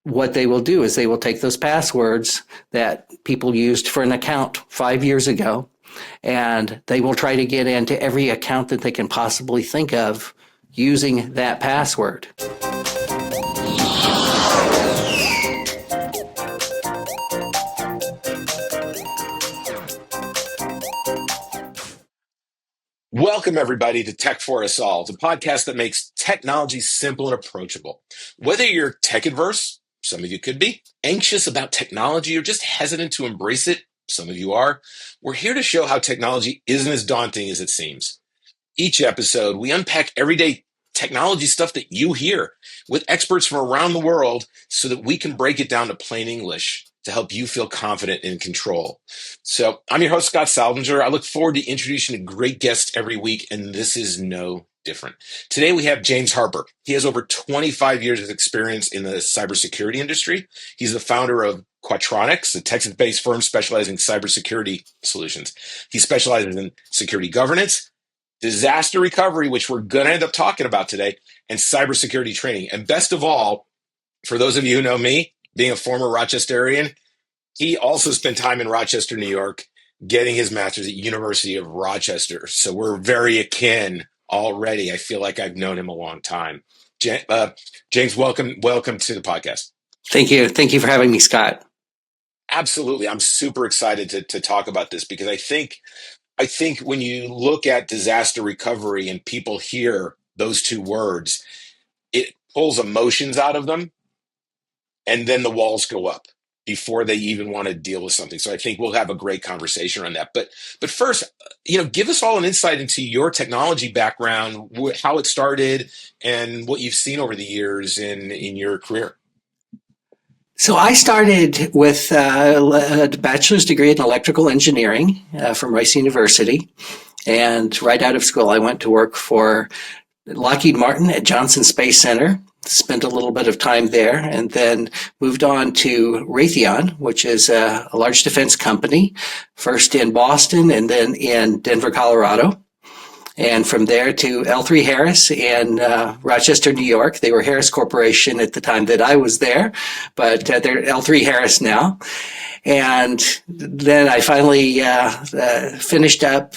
what they will do is they will take those passwords that people used for an account 5 years ago, and they will try to get into every account that they can possibly think of using that password. Welcome, everybody, to Tech4UsAll, the podcast that makes technology simple and approachable. Whether you're tech adverse, some of you could be, anxious about technology, or just hesitant to embrace it, some of you are, we're here to show how technology isn't as daunting as it seems. Each episode, we unpack everyday technology stuff that you hear with experts from around the world so that we can break it down to plain English to help you feel confident and in control. So I'm your host, Scott Saldinger. I look forward to introducing a great guest every week, and this is no different. Today we have James Harper. He has over 25 years of experience in the cybersecurity industry. He's the founder of Quatronics, a Texas-based firm specializing in cybersecurity solutions. He specializes in security governance, disaster recovery, which we're going to end up talking about today, and cybersecurity training. And best of all, for those of you who know me, being a former Rochesterian, he also spent time in Rochester, New York, getting his master's at University of Rochester. So we're very akin already. I feel like I've known him a long time. James, welcome to the podcast. Thank you. Thank you for having me, Scott. Absolutely. I'm super excited to talk about this because I think when you look at disaster recovery and people hear those two words, it pulls emotions out of them, and then the walls go up before they even want to deal with something. So I think we'll have a great conversation on that. But first, give us all an insight into your technology background, how it started, and what you've seen over the years in your career. So I started with a bachelor's degree in electrical engineering from Rice University. And right out of school, I went to work for Lockheed Martin at Johnson Space Center, spent a little bit of time there, and then moved on to Raytheon, which is a large defense company, first in Boston and then in Denver, Colorado. And from there to L3 Harris in Rochester, New York. They were Harris Corporation at the time that I was there, but they're L3 Harris now. And then I finally finished up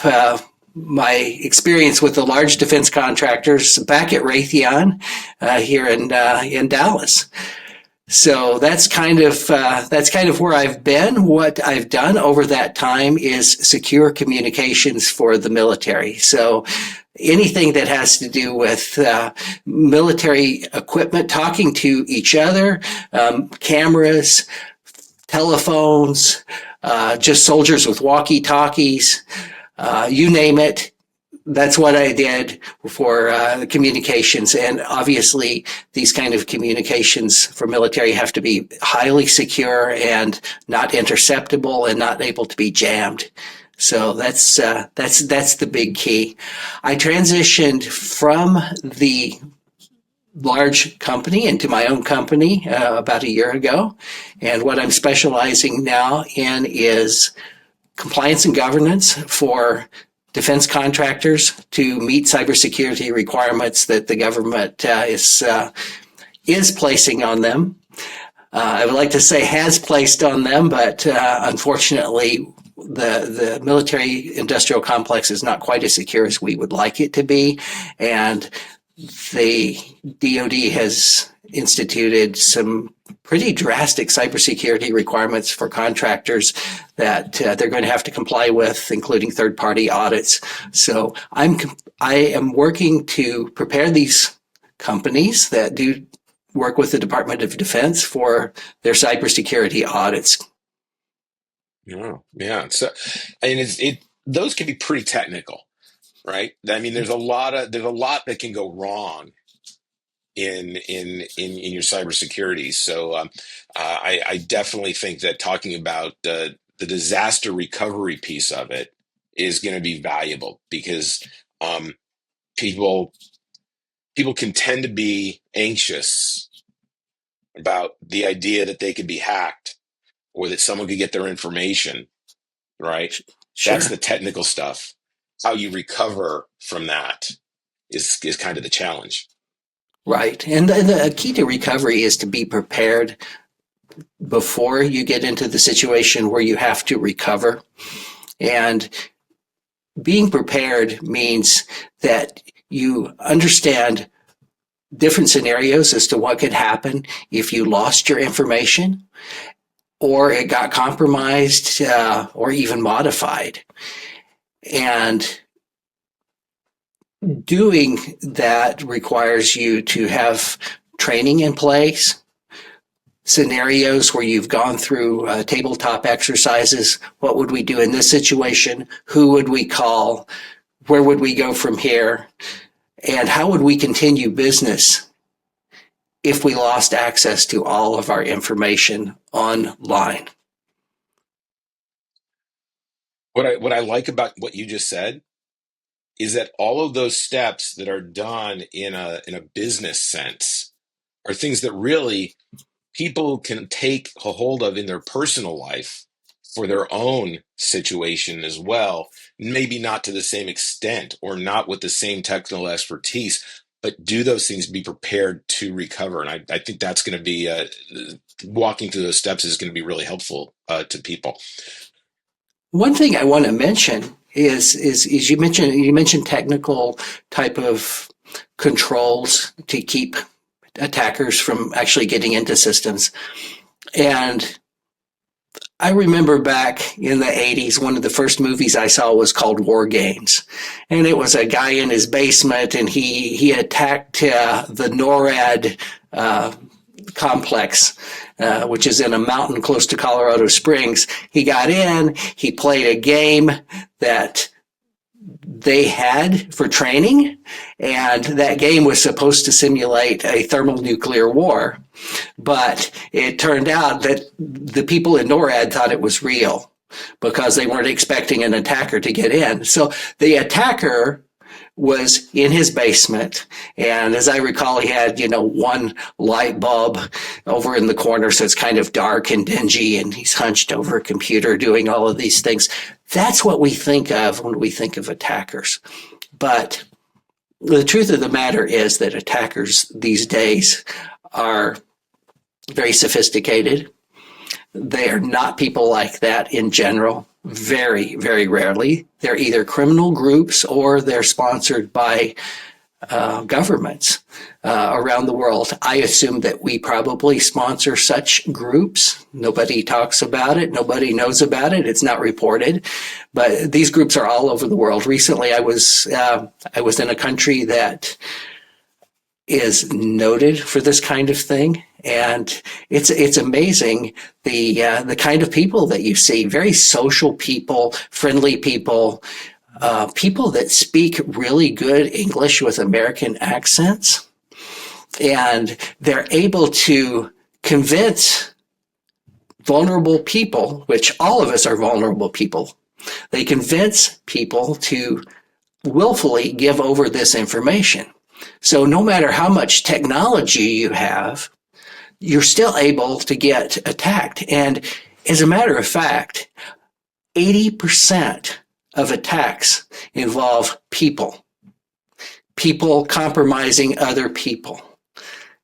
my experience with the large defense contractors back at Raytheon here in Dallas. So that's kind of where I've been. What I've done over that time is secure communications for the military. So anything that has to do with military equipment talking to each other, cameras, telephones, just soldiers with walkie-talkies, you name it. That's what I did for communications. And obviously, these kind of communications for military have to be highly secure and not interceptable and not able to be jammed. So that's the big key. I transitioned from the large company into my own company about a year ago. And what I'm specializing now in is compliance and governance for defense contractors to meet cybersecurity requirements that the government is placing on them. I would like to say has placed on them, but unfortunately, the military industrial complex is not quite as secure as we would like it to be, and the DoD has instituted some pretty drastic cybersecurity requirements for contractors that they're going to have to comply with, including third-party audits. So I am working to prepare these companies that do work with the Department of Defense for their cybersecurity audits. Yeah. So, those can be pretty technical, right? I mean, there's a lot that can go wrong in your cybersecurity. So I definitely think that talking about the disaster recovery piece of it is going to be valuable because people can tend to be anxious about the idea that they could be hacked or that someone could get their information, right? Sure. That's the technical stuff. How you recover from that is kind of the challenge. Right. And the key to recovery is to be prepared before you get into the situation where you have to recover. And being prepared means that you understand different scenarios as to what could happen if you lost your information or it got compromised or even modified. And doing that requires you to have training in place, scenarios where you've gone through tabletop exercises. What would we do in this situation? Who would we call? Where would we go from here? And how would we continue business if we lost access to all of our information online? What I like about what you just said is that all of those steps that are done in a business sense are things that really people can take a hold of in their personal life for their own situation as well. Maybe not to the same extent or not with the same technical expertise, but do those things, be prepared to recover. And I think that's going to be walking through those steps is going to be really helpful to people. One thing I want to mention is you mentioned technical type of controls to keep attackers from actually getting into systems. And I remember back in the 80s, one of the first movies I saw was called War Games. And it was a guy in his basement and he attacked the NORAD complex, which is in a mountain close to Colorado Springs. He got in, he played a game that they had for training, and that game was supposed to simulate a thermonuclear war. But it turned out that the people in NORAD thought it was real because they weren't expecting an attacker to get in. So the attacker was in his basement, and as I recall, he had one light bulb over in the corner, so it's kind of dark and dingy, and he's hunched over a computer doing all of these things. That's what we think of when we think of attackers. But the truth of the matter is that attackers these days are very sophisticated. They are not people like that in general. Very, very rarely. They're either criminal groups or they're sponsored by governments around the world. I assume that we probably sponsor such groups. Nobody talks about it. Nobody knows about it. It's not reported. But these groups are all over the world. Recently, I was in a country that is noted for this kind of thing. And it's amazing the kind of people that you see. Very social people, friendly people, people that speak really good English with American accents. And they're able to convince vulnerable people, which all of us are vulnerable people. They convince people to willfully give over this information. So no matter how much technology you have, you're still able to get attacked. And as a matter of fact, 80% of attacks involve people compromising other people.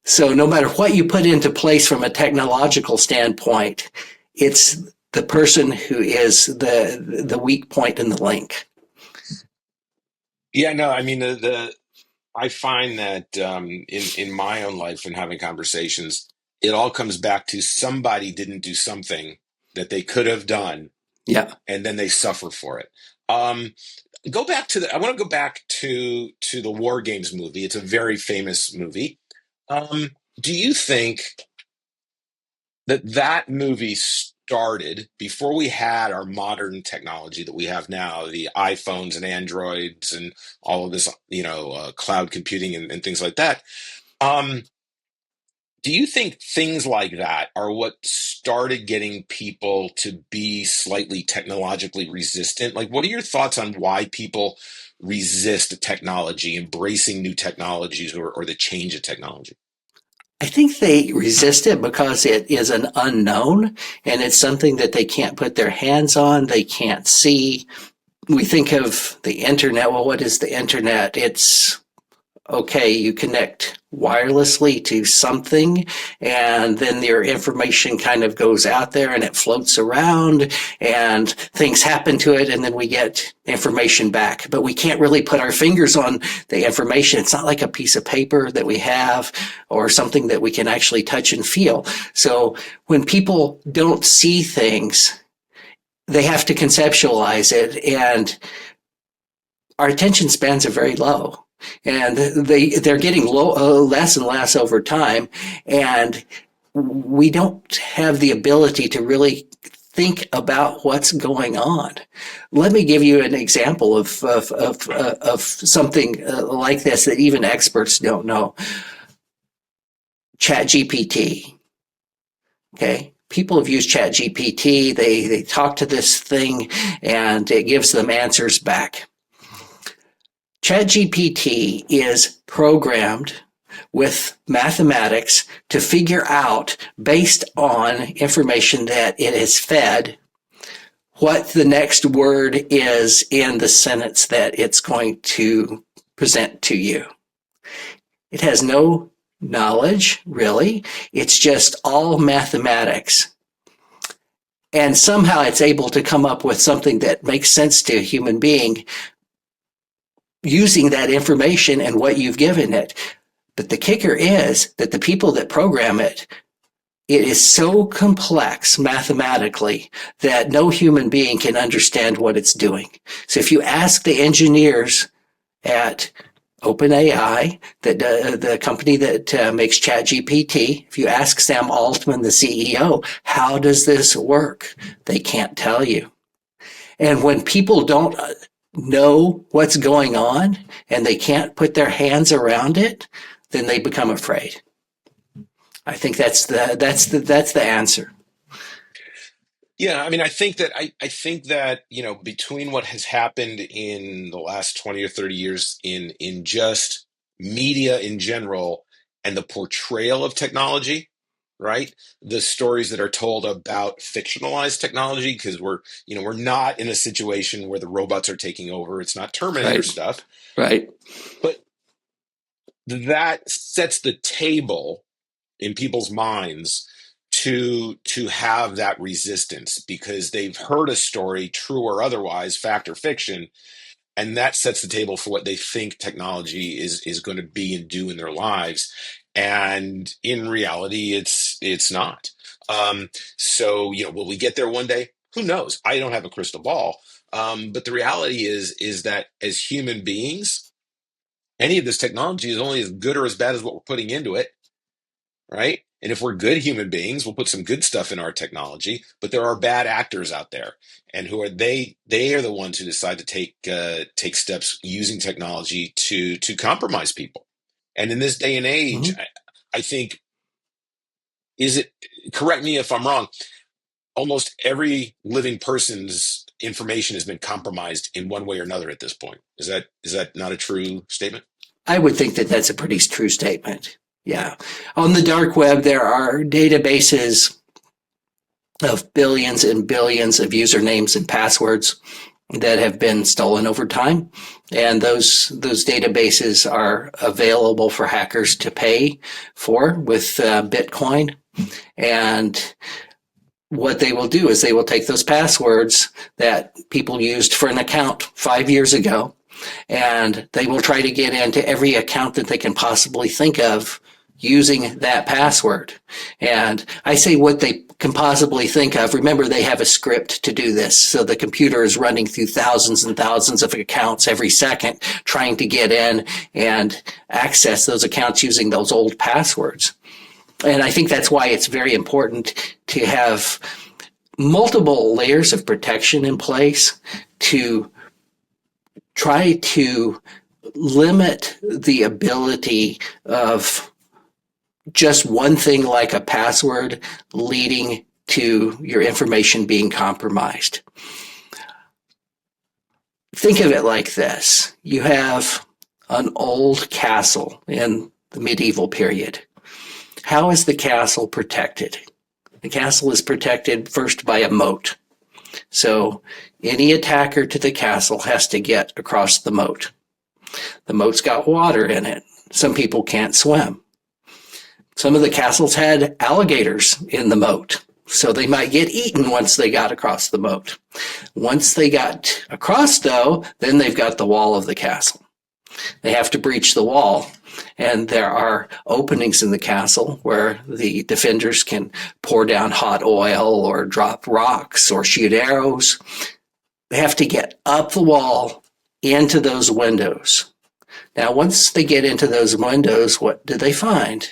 So no matter what you put into place from a technological standpoint, it's the person who is the weak point in the link. Yeah, no, I mean I find that in my own life and having conversations, it all comes back to somebody didn't do something that they could have done, Yeah. and then they suffer for it. Um, go back to the. I want to go back to the War Games movie. It's a very famous movie. Do you think that movie started before we had our modern technology that we have now, the iPhones and Androids and all of this, cloud computing and things like that? Um, do you think things like that are what started getting people to be slightly technologically resistant? Like, what are your thoughts on why people resist technology, embracing new technologies or the change of technology? I think they resist it because it is an unknown and it's something that they can't put their hands on, they can't see. We think of the internet. Well, what is the internet? It's okay, you connect wirelessly to something, and then your information kind of goes out there and it floats around and things happen to it, and then we get information back. But we can't really put our fingers on the information. It's not like a piece of paper that we have or something that we can actually touch and feel. So when people don't see things, they have to conceptualize it, and our attention spans are very low, and they're getting less and less over time, and we don't have the ability to really think about what's going on. Let me give you an example of something like this that even experts don't know. ChatGPT. Okay. People have used ChatGPT. They talk to this thing and it gives them answers back. ChatGPT is programmed with mathematics to figure out, based on information that it is fed, what the next word is in the sentence that it's going to present to you. It has no knowledge, really. It's just all mathematics. And somehow it's able to come up with something that makes sense to a human being using that information and what you've given it. But the kicker is that the people that program it, it is so complex mathematically that no human being can understand what it's doing. So if you ask the engineers at OpenAI, the company that makes ChatGPT, if you ask Sam Altman, the CEO, how does this work? They can't tell you. And when people don't know what's going on and they can't put their hands around it, then they become afraid. I think that's the answer. Yeah, I mean, I think that between what has happened in the last 20 or 30 years in just media in general and the portrayal of technology, right? The stories that are told about fictionalized technology, because we're not in a situation where the robots are taking over. It's not Terminator Right. stuff, Right. but that sets the table in people's minds to have that resistance because they've heard a story, true or otherwise, fact or fiction, and that sets the table for what they think technology is going to be and do in their lives. And in reality, it's not. So will we get there one day? Who knows? I don't have a crystal ball. But the reality is that as human beings, any of this technology is only as good or as bad as what we're putting into it, right? And if we're good human beings, we'll put some good stuff in our technology. But there are bad actors out there, and who are they? They are the ones who decide to take steps using technology to compromise people. And in this day and age, Mm-hmm. I think is it correct me if I'm wrong. Almost every living person's information has been compromised in one way or another at this point. Is that not a true statement? I would think that that's a pretty true statement. Yeah. On the dark web, there are databases of billions and billions of usernames and passwords that have been stolen over time. And those databases are available for hackers to pay for with Bitcoin. And what they will do is they will take those passwords that people used for an account 5 years ago, and they will try to get into every account that they can possibly think of using that password. And I say what they can possibly think of. Remember, they have a script to do this. So the computer is running through thousands and thousands of accounts every second, trying to get in and access those accounts using those old passwords. And I think that's why it's very important to have multiple layers of protection in place to try to limit the ability of just one thing like a password leading to your information being compromised. Think of it like this. You have an old castle in the medieval period. How is the castle protected? The castle is protected first by a moat. So any attacker to the castle has to get across the moat. The moat's got water in it. some people can't swim. Some of the castles had alligators in the moat, so they might get eaten once they got across the moat. Once they got across, though, then they've got the wall of the castle. They have to breach the wall, and there are openings in the castle where the defenders can pour down hot oil or drop rocks or shoot arrows. They have to get up the wall into those windows. Now, once they get into those windows, what do they find?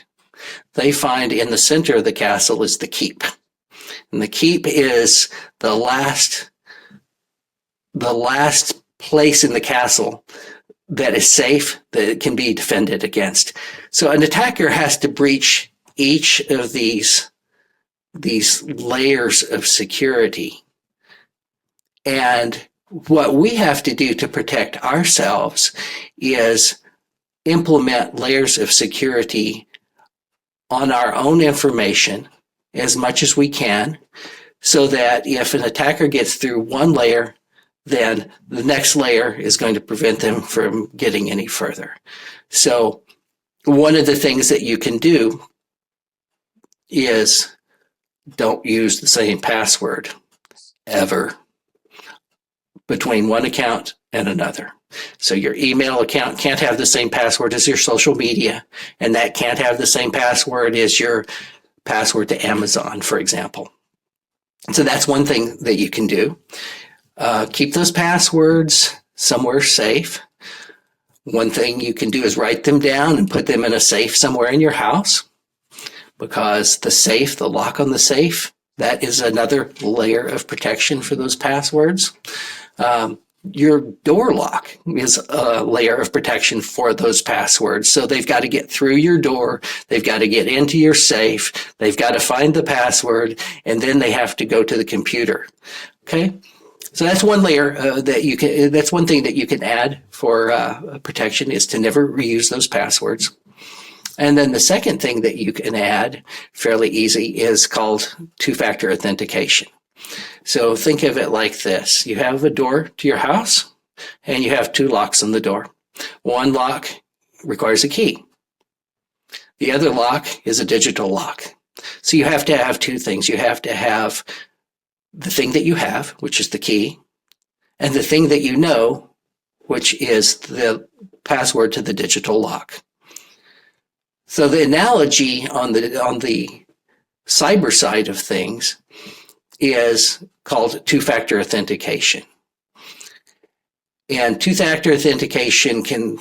They find in the center of the castle is the keep. And the keep is the last place in the castle that is safe, that it can be defended against. So an attacker has to breach each of these layers of security. And what we have to do to protect ourselves is implement layers of security on our own information as much as we can, so that if an attacker gets through one layer, then the next layer is going to prevent them from getting any further. So one of the things that you can do is don't use the same password ever between one account and another. So your email account can't have the same password as your social media, and that can't have the same password as your password to Amazon, for example. So that's one thing that you can do. Keep those passwords somewhere safe. One thing you can do is write them down and put them in a safe somewhere in your house, because the safe, the lock on the safe, that is another layer of protection for those passwords. Your door lock is a layer of protection for those passwords. So they've got to get through your door, they've got to get into your safe, they've got to find the password, and then they have to go to the computer. Okay? So that's one layer that's one thing that you can add for protection, is to never reuse those passwords. And then the second thing that you can add, fairly easy, is called two-factor authentication. So think of it like this. You have a door to your house, and you have two locks on the door. One lock requires a key. The other lock is a digital lock. So you have to have two things. You have to have the thing that you have, which is the key, and the thing that you know, which is the password to the digital lock. So the analogy on the cyber side of things is called two-factor authentication. And two-factor authentication can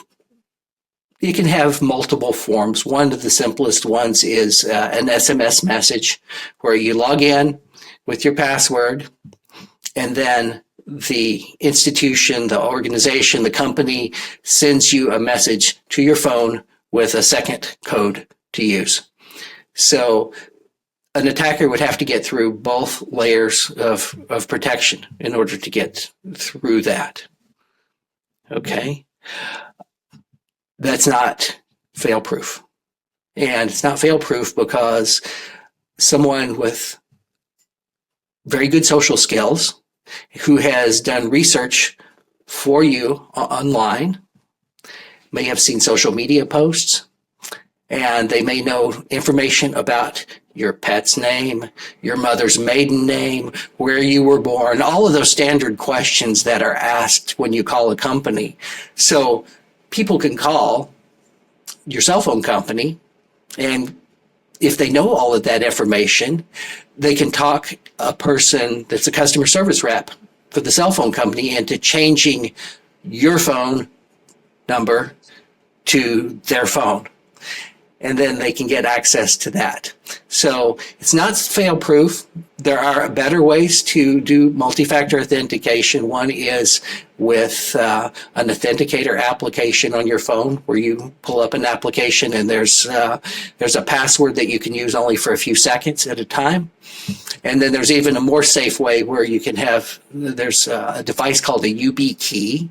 have multiple forms. One of the simplest ones is an SMS message where you log in with your password, and then the institution, the organization, the company sends you a message to your phone with a second code to use. So an attacker would have to get through both layers of protection in order to get through that. Okay? That's not fail-proof. And it's not fail-proof because someone with very good social skills who has done research for you online may have seen social media posts, and they may know information about your pet's name, your mother's maiden name, where you were born, all of those standard questions that are asked when you call a company. So people can call your cell phone company, and if they know all of that information, they can talk a person that's a customer service rep for the cell phone company into changing your phone number to their phone. And then they can get access to that. So it's not fail-proof. There are better ways to do multi-factor authentication. One is with an authenticator application on your phone, where you pull up an application and there's a password that you can use only for a few seconds at a time. And then there's even a more safe way where you can there's a device called a YubiKey.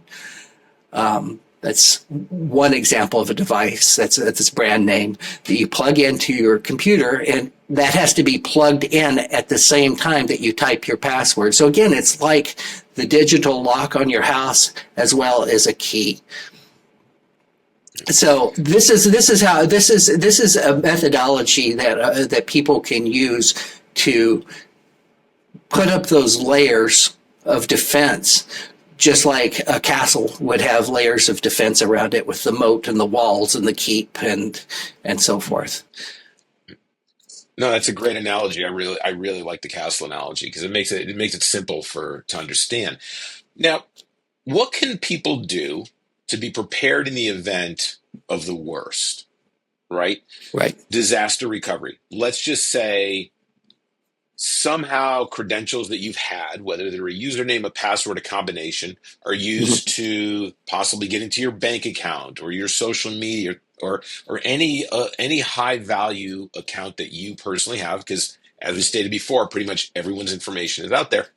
That's one example of a device that's its brand name that you plug into your computer, and that has to be plugged in at the same time that you type your password. So again, it's like the digital lock on your house as well as a key. So this is a methodology that people can use to put up those layers of defense, just like a castle would have layers of defense around it with the moat and the walls and the keep and so forth. No, that's a great analogy. I really like the castle analogy because it makes it simple for to understand. Now, what can people do to be prepared in the event of the worst, right? Right. Disaster recovery. Let's just say somehow credentials that you've had, whether they're a username, a password, a combination, are used Mm-hmm. to possibly get into your bank account or your social media or any high value account that you personally have. Because as we stated before, pretty much everyone's information is out there.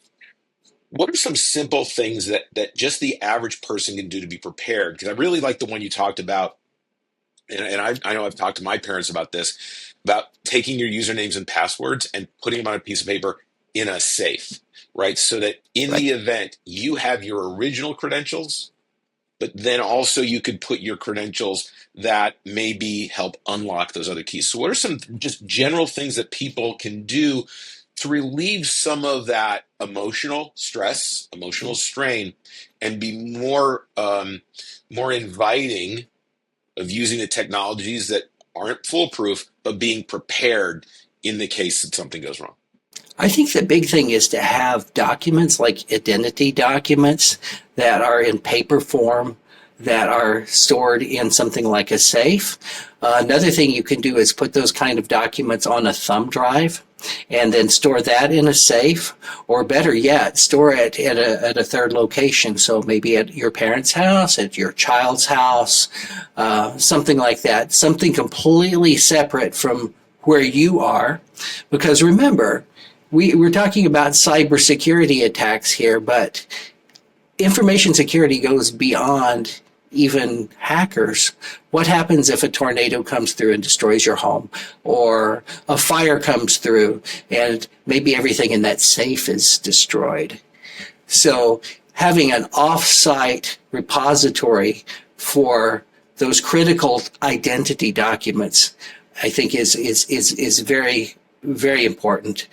What are some simple things that just the average person can do to be prepared? Because I really like the one you talked about, and I know I've talked to my parents about this, about taking your usernames and passwords and putting them on a piece of paper in a safe, right? So that in Right. the event you have your original credentials, but then also you could put your credentials that maybe help unlock those other keys. So, what are some just general things that people can do to relieve some of that emotional stress, emotional strain, and be more inviting of using the technologies that aren't foolproof, but being prepared in the case that something goes wrong? I think the big thing is to have documents like identity documents that are in paper form, that are stored in something like a safe. Another thing you can do is put those kind of documents on a thumb drive and then store that in a safe, or better yet, store it at a third location. So maybe at your parents' house, at your child's house, something like that, something completely separate from where you are. Because remember, we're talking about cybersecurity attacks here, but information security goes beyond even hackers. What happens if a tornado comes through and destroys your home, or a fire comes through and maybe everything in that safe is destroyed? So having an off-site repository for those critical identity documents, I think is very, very important.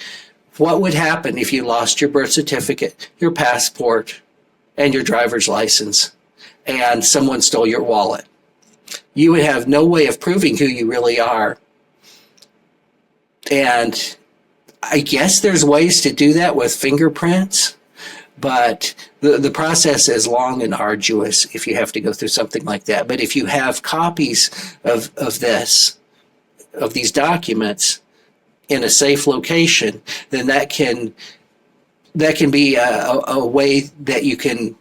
What would happen if you lost your birth certificate, your passport, and your driver's license, and someone stole your wallet? You would have no way of proving who you really are. And I guess there's ways to do that with fingerprints, but the process is long and arduous if you have to go through something like that. But if you have copies of these documents in a safe location, then that can be a way that you can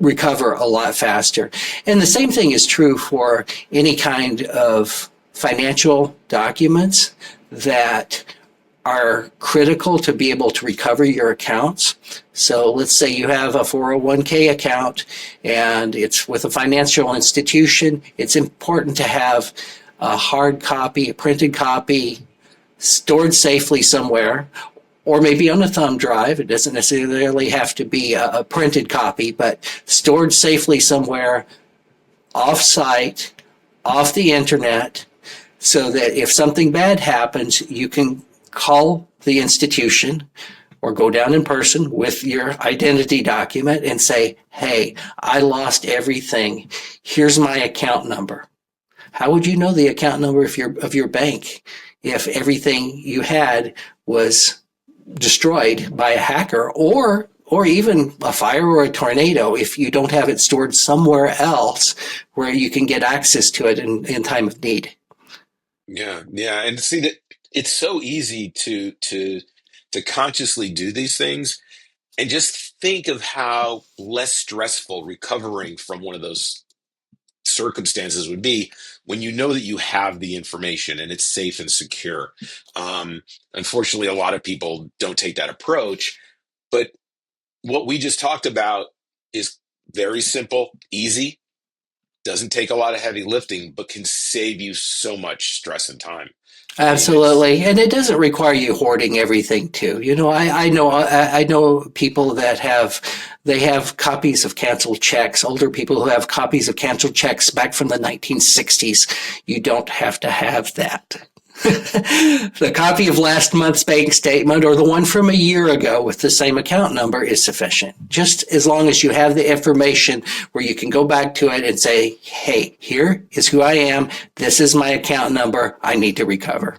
recover a lot faster. And the same thing is true for any kind of financial documents that are critical to be able to recover your accounts. So let's say you have a 401k account and it's with a financial institution. It's important to have a hard copy, a printed copy, stored safely somewhere, or maybe on a thumb drive. It doesn't necessarily have to be a printed copy, but stored safely somewhere off site, off the internet, so that if something bad happens, you can call the institution or go down in person with your identity document and say, hey, I lost everything. Here's my account number. How would you know the account number of your bank if everything you had was destroyed by a hacker, or even a fire or a tornado, if you don't have it stored somewhere else where you can get access to it in time of need? Yeah, yeah, and see that it's so easy to consciously do these things and just think of how less stressful recovering from one of those circumstances would be when you know that you have the information and it's safe and secure. Um, Unfortunately, a lot of people don't take that approach, but what we just talked about is very simple, easy, doesn't take a lot of heavy lifting, but can save you so much stress and time. It's Absolutely, and it doesn't require you hoarding everything too. I know people that have copies of canceled checks. Older people who have copies of canceled checks back from the 1960s. You don't have to have that. The copy of last month's bank statement or the one from a year ago with the same account number is sufficient. Just as long as you have the information where you can go back to it and say, hey, here is who I am. This is my account number. I need to recover.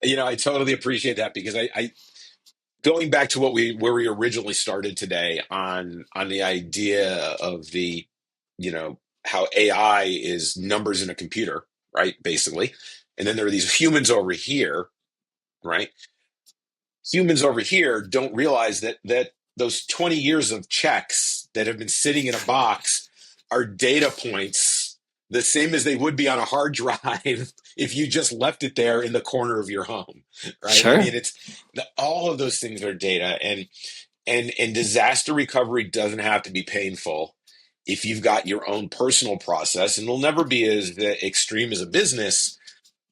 I totally appreciate that because I going back to where we originally started today on the idea of the, how AI is numbers in a computer, right? Basically. And then there are these humans over here, right? Humans over here don't realize that those 20 years of checks that have been sitting in a box are data points the same as they would be on a hard drive if you just left it there in the corner of your home, right? I Sure. mean, all of those things are data, and disaster recovery doesn't have to be painful if you've got your own personal process, and it'll never be as extreme as a business,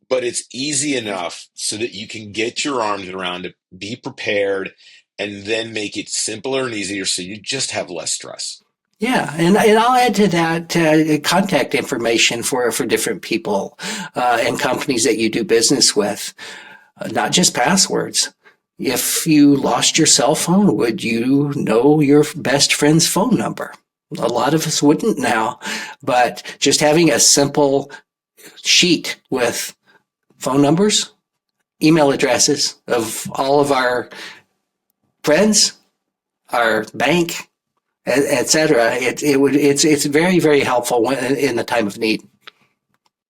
but it's easy enough so that you can get your arms around it, be prepared, and then make it simpler and easier so you just have less stress. Yeah, and I'll add to that contact information for different people and companies that you do business with, not just passwords. If you lost your cell phone, would you know your best friend's phone number? A lot of us wouldn't now, but just having a simple sheet with phone numbers, email addresses of all of our friends, our bank, etc. It's very very helpful in the time of need.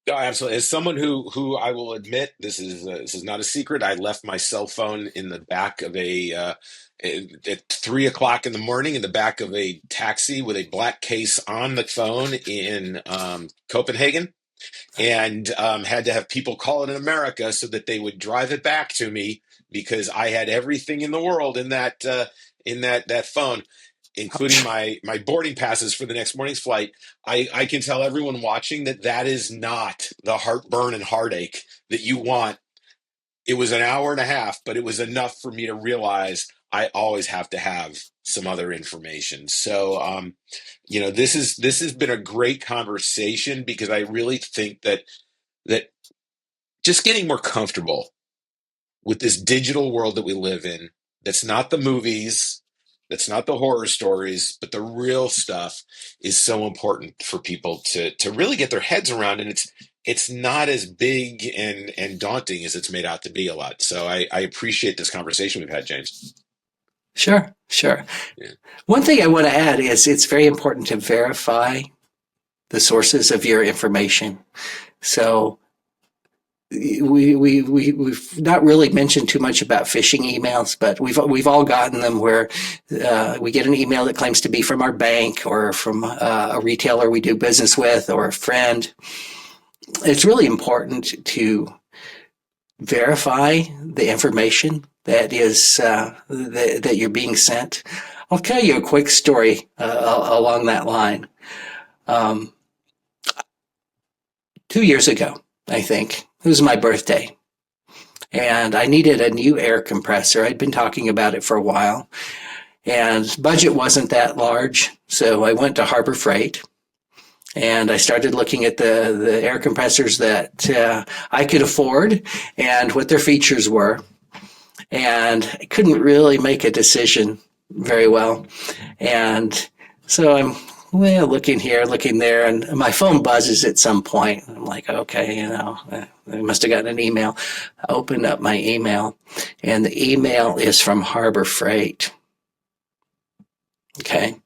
Oh, absolutely. As someone who I will admit, this is not a secret. I left my cell phone in the back of at 3 o'clock in the morning in the back of a taxi with a black case on the phone in Copenhagen, and had to have people call it in America so that they would drive it back to me because I had everything in the world in that phone, including my boarding passes for the next morning's flight. I can tell everyone watching that is not the heartburn and heartache that you want. It was an hour and a half, but it was enough for me to realize I always have to have some other information. So, this has been a great conversation because I really think that just getting more comfortable with this digital world that we live in, that's not the movies, that's not the horror stories, but the real stuff is so important for people to really get their heads around. And it's not as big and daunting as it's made out to be a lot. So I appreciate this conversation we've had, James. Sure, sure. Yeah. One thing I want to add is it's very important to verify the sources of your information. So we've not really mentioned too much about phishing emails, but we've all gotten them where we get an email that claims to be from our bank or from a retailer we do business with or a friend. It's really important to verify the information that you're being sent. I'll tell you a quick story along that line. Um, 2 years ago, I think it was my birthday, and I needed a new air compressor. I'd been talking about it for a while, and budget wasn't that large, so I went to Harbor Freight. And I started looking at the air compressors that I could afford and what their features were. And I couldn't really make a decision very well. And so I'm looking here, looking there, and my phone buzzes at some point. I'm like, okay, I must have gotten an email. I open up my email, and the email is from Harbor Freight. Okay.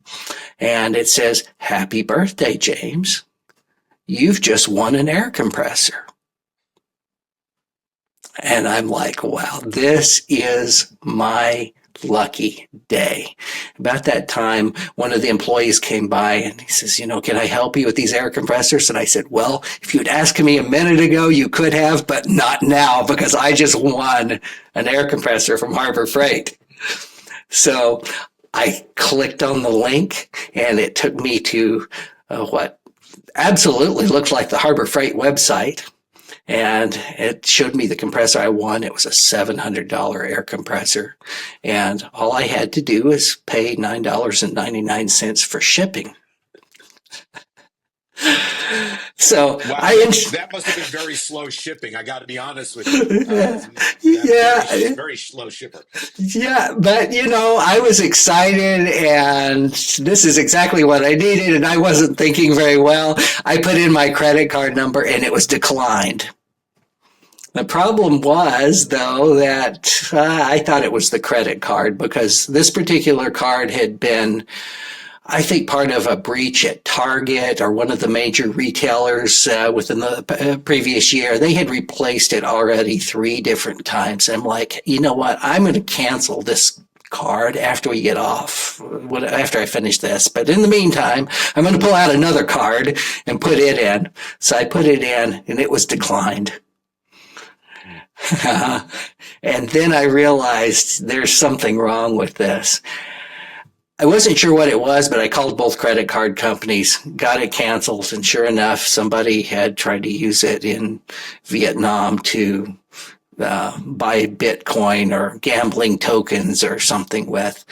And it says, "Happy birthday, James. You've just won an air compressor." And I'm like, wow, this is my lucky day. About that time, one of the employees came by and he says, can I help you with these air compressors? And I said, well, if you'd asked me a minute ago, you could have, but not now because I just won an air compressor from Harbor Freight. So I clicked on the link and it took me to what absolutely looked like the Harbor Freight website. and it showed me the compressor I won. It was a $700 air compressor, and all I had to do was pay $9.99 for shipping. So Wow, I, that must have been very slow shipping. I got to be honest with you. That yeah, very slow shipper. yeah, but I was excited, and this is exactly what I needed, and I wasn't thinking very well. I put in my credit card number, and it was declined. The problem was, though, that I thought it was the credit card because this particular card had been, I think, part of a breach at Target or one of the major retailers within the previous year. They had replaced it already 3 different times. And I'm like, you know what? I'm going to cancel this card after we get off, after I finish this. But in the meantime, I'm going to pull out another card and put it in. So I put it in, and it was declined. And then I realized there's something wrong with this. I wasn't sure what it was, but I called both credit card companies, got it canceled, and sure enough, somebody had tried to use it in Vietnam to buy Bitcoin or gambling tokens or something with.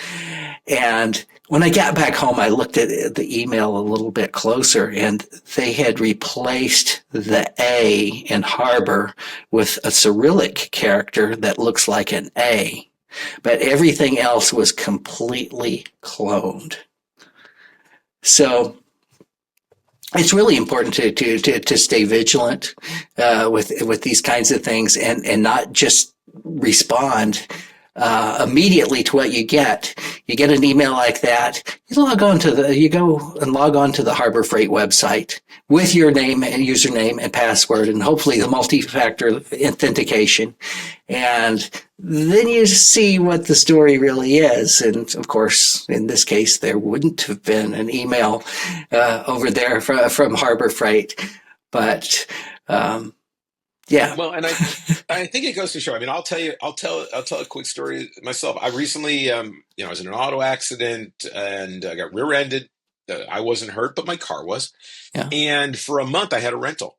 And when I got back home, I looked at the email a little bit closer, and they had replaced the A in Harbor with a Cyrillic character that looks like an A. But everything else was completely cloned. So it's really important to stay vigilant with these kinds of things and not just respond immediately to what you get. You get an email like that, you go and log on to the Harbor Freight website with your name and username and password, and hopefully the multi-factor authentication. And then you see what the story really is. And of course, in this case, there wouldn't have been an email over there from Harbor Freight. But yeah. Well, and I think it goes to show. I mean, I'll tell a quick story myself. I recently, I was in an auto accident and I got rear-ended. I wasn't hurt, but my car was. Yeah. And for a month, I had a rental.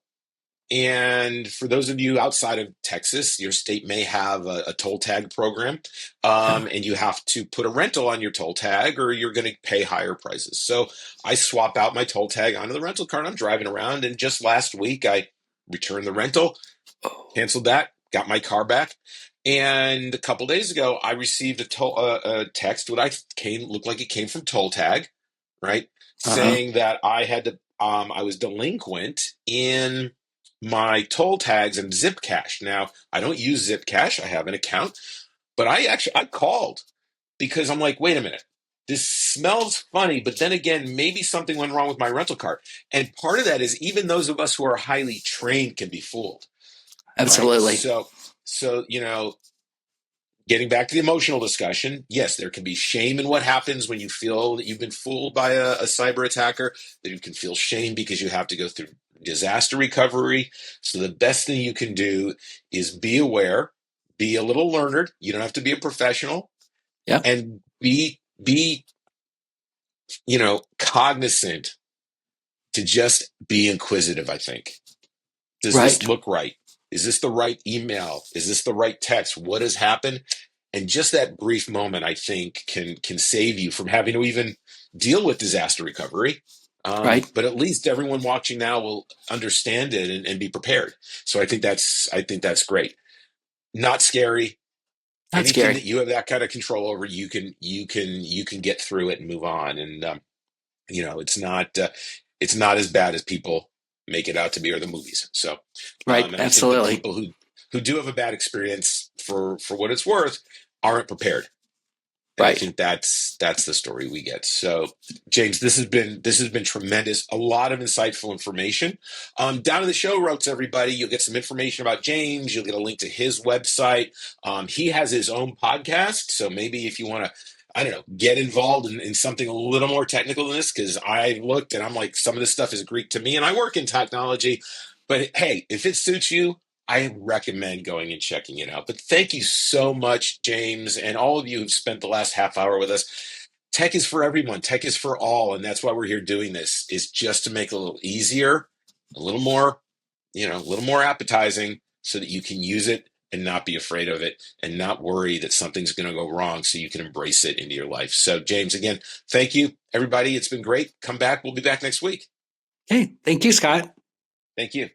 And for those of you outside of Texas, your state may have a toll tag program, Yeah. and you have to put a rental on your toll tag, or you're going to pay higher prices. So I swap out my toll tag onto the rental car, and I'm driving around. And just last week, I returned the rental, canceled that, got my car back. And a couple days ago, I received a text looked like it came from Toll Tag, right? Uh-huh. Saying that I was delinquent in my toll tags and Zip Cash. Now, I don't use Zip Cash. I have an account, but I called because I'm like, wait a minute. This smells funny, but then again, maybe something went wrong with my rental car. And part of that is even those of us who are highly trained can be fooled, right? Absolutely. So getting back to the emotional discussion, yes, there can be shame in what happens when you feel that you've been fooled by a cyber attacker, that you can feel shame because you have to go through disaster recovery. So the best thing you can do is be aware, be a little learned. You don't have to be a professional, Yeah. and be cognizant to just be inquisitive, I think. Does this Right. look right? Is this the right email? Is this the right text? What has happened? And just that brief moment, I think, can save you from having to even deal with disaster recovery. Right. But at least everyone watching now will understand it and be prepared. So I think that's great. Not scary. Not Anything scary. that you have that kind of control over, you can get through it and move on. And it's not as bad as people make it out to be or the movies. So, Right. and I think the Absolutely. people who do have a bad experience, for what it's worth, aren't prepared. And I Right. think that's the story we get. So, James, this has been tremendous. A lot of insightful information. Down in the show notes, everybody, you'll get some information about James. You'll get a link to his website. He has his own podcast, so maybe if you want to, I don't know, get involved in something a little more technical than this, because I looked and I'm like, some of this stuff is Greek to me, and I work in technology. But hey, if it suits you, I recommend going and checking it out. But thank you so much, James, and all of you who've spent the last half hour with us. Tech is for everyone. Tech is for all, and that's why we're here doing this. Is just to make it a little easier, a little more a little more appetizing so that you can use it and not be afraid of it and not worry that something's going to go wrong so you can embrace it into your life. So, James, again, thank you, everybody. It's been great. Come back. We'll be back next week. Hey, thank you, Scott. Thank you.